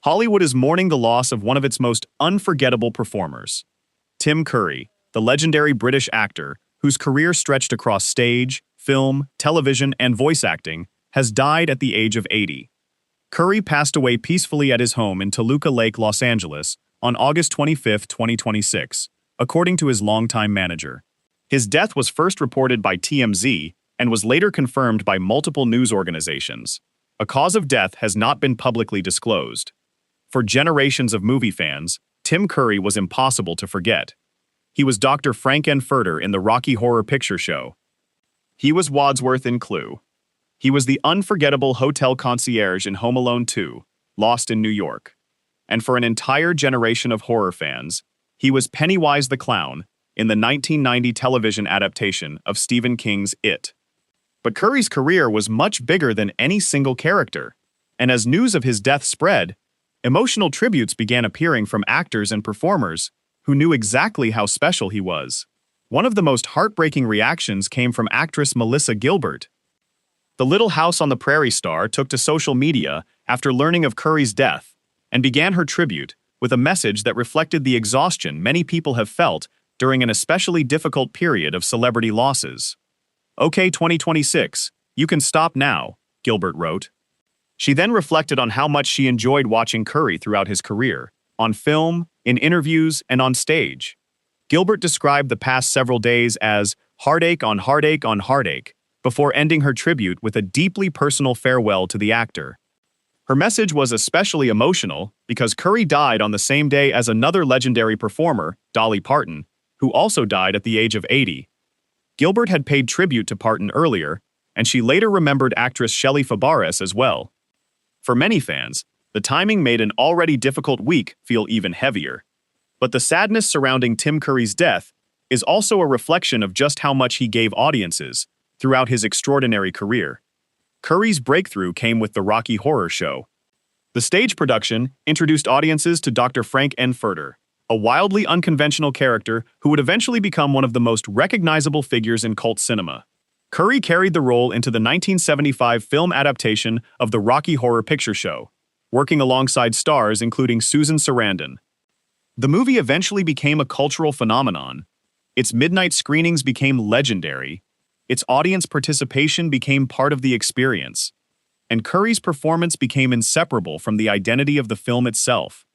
Hollywood is mourning the loss of one of its most unforgettable performers. Tim Curry, the legendary British actor, whose career stretched across stage, film, television, and voice acting, has died at the age of 80. Curry passed away peacefully at his home in Toluca Lake, Los Angeles, on August 25, 2026, according to his longtime manager. His death was first reported by TMZ and was later confirmed by multiple news organizations. A cause of death has not been publicly disclosed. For generations of movie fans, Tim Curry was impossible to forget. He was Dr. Frank-N-Furter in the Rocky Horror Picture Show. He was Wadsworth in Clue. He was the unforgettable hotel concierge in Home Alone 2, Lost in New York. And for an entire generation of horror fans, he was Pennywise the Clown in the 1990 television adaptation of Stephen King's It. But Curry's career was much bigger than any single character, and as news of his death spread, emotional tributes began appearing from actors and performers who knew exactly how special he was. One of the most heartbreaking reactions came from actress Melissa Gilbert. The Little House on the Prairie star took to social media after learning of Curry's death and began her tribute with a message that reflected the exhaustion many people have felt during an especially difficult period of celebrity losses. "Okay, 2026, you can stop now," Gilbert wrote. She then reflected on how much she enjoyed watching Curry throughout his career, on film, in interviews, and on stage. Gilbert described the past several days as heartache on heartache on heartache, before ending her tribute with a deeply personal farewell to the actor. Her message was especially emotional because Curry died on the same day as another legendary performer, Dolly Parton, who also died at the age of 80. Gilbert had paid tribute to Parton earlier, and she later remembered actress Shelley Fabares as well. For many fans, the timing made an already difficult week feel even heavier. But the sadness surrounding Tim Curry's death is also a reflection of just how much he gave audiences throughout his extraordinary career. Curry's breakthrough came with the Rocky Horror Show. The stage production introduced audiences to Dr. Frank-N-Furter, a wildly unconventional character who would eventually become one of the most recognizable figures in cult cinema. Curry carried the role into the 1975 film adaptation of the Rocky Horror Picture Show, working alongside stars including Susan Sarandon. The movie eventually became a cultural phenomenon. Its midnight screenings became legendary. Its audience participation became part of the experience, and Curry's performance became inseparable from the identity of the film itself.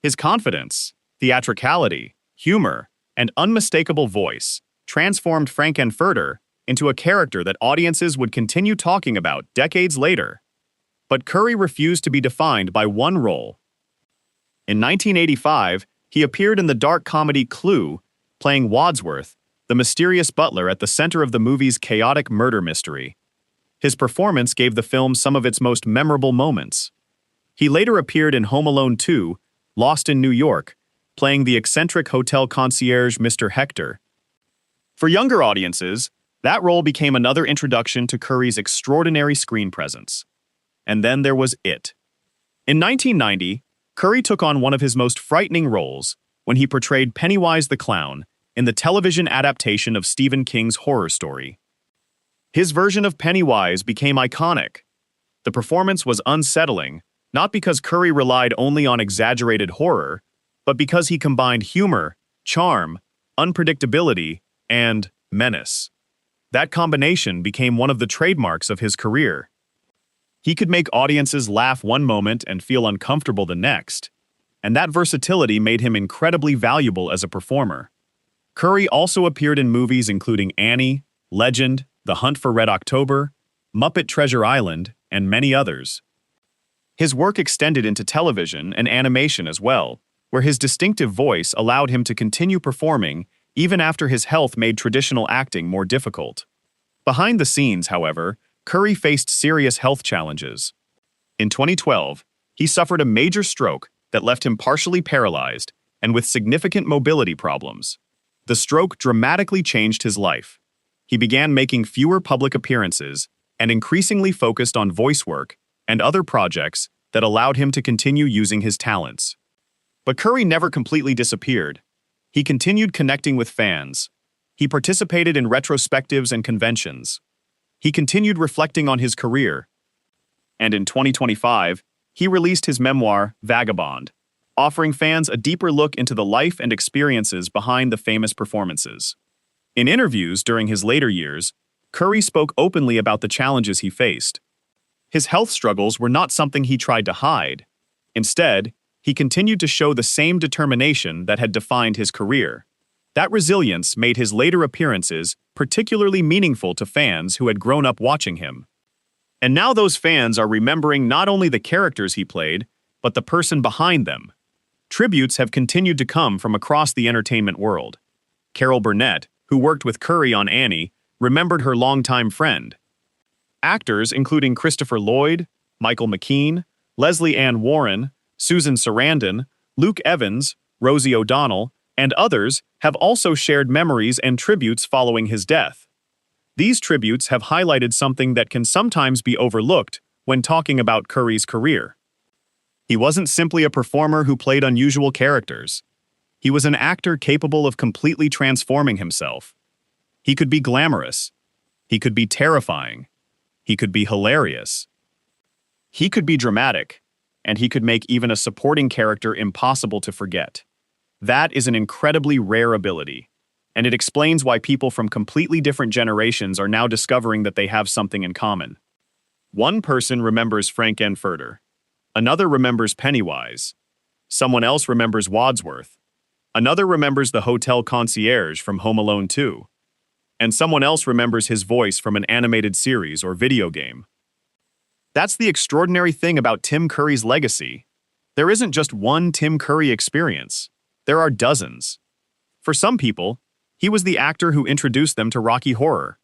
His confidence, theatricality, humor, and unmistakable voice transformed Frank-N-Furter into a character that audiences would continue talking about decades later. But Curry refused to be defined by one role. In 1985, he appeared in the dark comedy Clue, playing Wadsworth, the mysterious butler at the center of the movie's chaotic murder mystery. His performance gave the film some of its most memorable moments. He later appeared in Home Alone 2, Lost in New York, playing the eccentric hotel concierge Mr. Hector. For younger audiences, that role became another introduction to Curry's extraordinary screen presence. And then there was It. In 1990, Curry took on one of his most frightening roles when he portrayed Pennywise the Clown in the television adaptation of Stephen King's horror story. His version of Pennywise became iconic. The performance was unsettling, not because Curry relied only on exaggerated horror, but because he combined humor, charm, unpredictability, and menace. That combination became one of the trademarks of his career. He could make audiences laugh one moment and feel uncomfortable the next, and that versatility made him incredibly valuable as a performer. Curry also appeared in movies including Annie, Legend, The Hunt for Red October, Muppet Treasure Island, and many others. His work extended into television and animation as well, where his distinctive voice allowed him to continue performing even after his health made traditional acting more difficult. Behind the scenes, however, Curry faced serious health challenges. In 2012, he suffered a major stroke that left him partially paralyzed and with significant mobility problems. The stroke dramatically changed his life. He began making fewer public appearances and increasingly focused on voice work and other projects that allowed him to continue using his talents. But Curry never completely disappeared. He continued connecting with fans. He participated in retrospectives and conventions. He continued reflecting on his career. And in 2025, he released his memoir, Vagabond, offering fans a deeper look into the life and experiences behind the famous performances. In interviews during his later years, Curry spoke openly about the challenges he faced. His health struggles were not something he tried to hide. Instead, he continued to show the same determination that had defined his career. That resilience made his later appearances particularly meaningful to fans who had grown up watching him. And now those fans are remembering not only the characters he played, but the person behind them. Tributes have continued to come from across the entertainment world. Carol Burnett, who worked with Curry on Annie, remembered her longtime friend. Actors including Christopher Lloyd, Michael McKean, Leslie Ann Warren, Susan Sarandon, Luke Evans, Rosie O'Donnell, and others have also shared memories and tributes following his death. These tributes have highlighted something that can sometimes be overlooked when talking about Curry's career. He wasn't simply a performer who played unusual characters. He was an actor capable of completely transforming himself. He could be glamorous. He could be terrifying. He could be hilarious. He could be dramatic, and he could make even a supporting character impossible to forget. That is an incredibly rare ability, and it explains why people from completely different generations are now discovering that they have something in common. One person remembers Frank-N-Furter. Another remembers Pennywise. Someone else remembers Wadsworth. Another remembers the hotel concierge from Home Alone 2. And someone else remembers his voice from an animated series or video game. That's the extraordinary thing about Tim Curry's legacy. There isn't just one Tim Curry experience. There are dozens. For some people, he was the actor who introduced them to Rocky Horror.